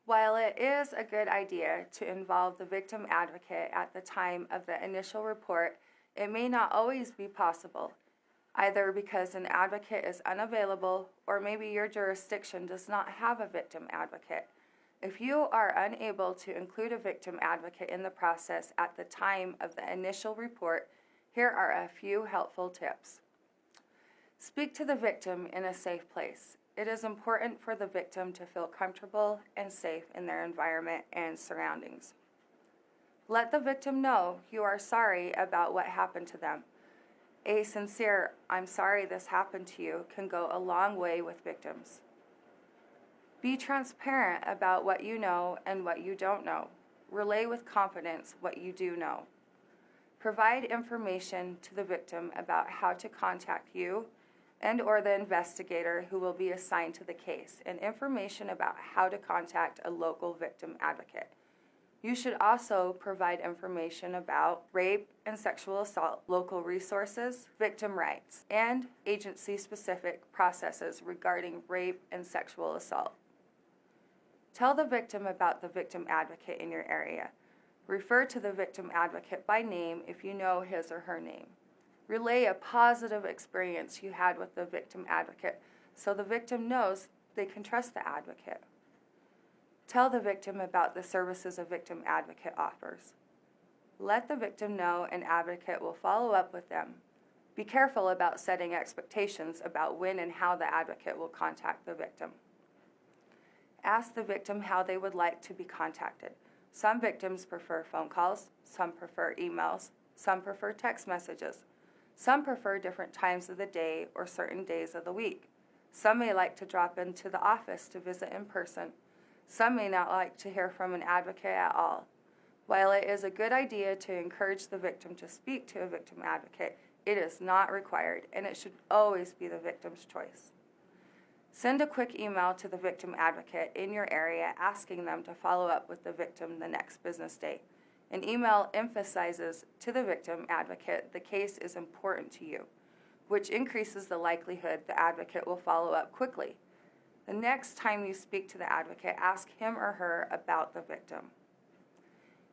While it is a good idea to involve the victim advocate at the time of the initial report, it may not always be possible, either because an advocate is unavailable or maybe your jurisdiction does not have a victim advocate. If you are unable to include a victim advocate in the process at the time of the initial report, here are a few helpful tips. Speak to the victim in a safe place. It is important for the victim to feel comfortable and safe in their environment and surroundings. Let the victim know you are sorry about what happened to them. A sincere, "I'm sorry this happened to you," can go a long way with victims. Be transparent about what you know and what you don't know. Relay with confidence what you do know. Provide information to the victim about how to contact you and/or the investigator who will be assigned to the case, and information about how to contact a local victim advocate. You should also provide information about rape and sexual assault, local resources, victim rights, and agency-specific processes regarding rape and sexual assault. Tell the victim about the victim advocate in your area. Refer to the victim advocate by name if you know his or her name. Relay a positive experience you had with the victim advocate so the victim knows they can trust the advocate. Tell the victim about the services a victim advocate offers. Let the victim know an advocate will follow up with them. Be careful about setting expectations about when and how the advocate will contact the victim. Ask the victim how they would like to be contacted. Some victims prefer phone calls, some prefer emails, some prefer text messages. Some prefer different times of the day or certain days of the week. Some may like to drop into the office to visit in person. Some may not like to hear from an advocate at all. While it is a good idea to encourage the victim to speak to a victim advocate, it is not required, and it should always be the victim's choice. Send a quick email to the victim advocate in your area asking them to follow up with the victim the next business day. An email emphasizes to the victim advocate the case is important to you, which increases the likelihood the advocate will follow up quickly. The next time you speak to the advocate, ask him or her about the victim.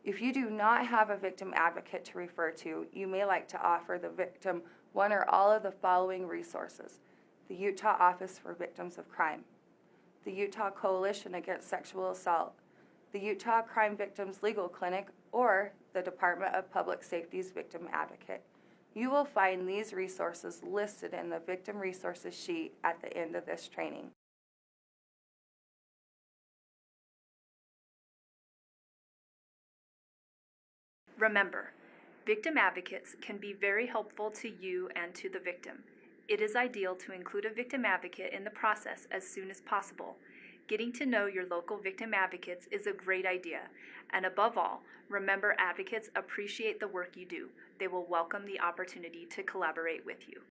If you do not have a victim advocate to refer to, you may like to offer the victim one or all of the following resources: the Utah Office for Victims of Crime, the Utah Coalition Against Sexual Assault, the Utah Crime Victims Legal Clinic, or the Department of Public Safety's Victim Advocate. You will find these resources listed in the Victim Resources sheet at the end of this training. Remember, victim advocates can be very helpful to you and to the victim. It is ideal to include a victim advocate in the process as soon as possible. Getting to know your local victim advocates is a great idea. And above all, remember, advocates appreciate the work you do. They will welcome the opportunity to collaborate with you.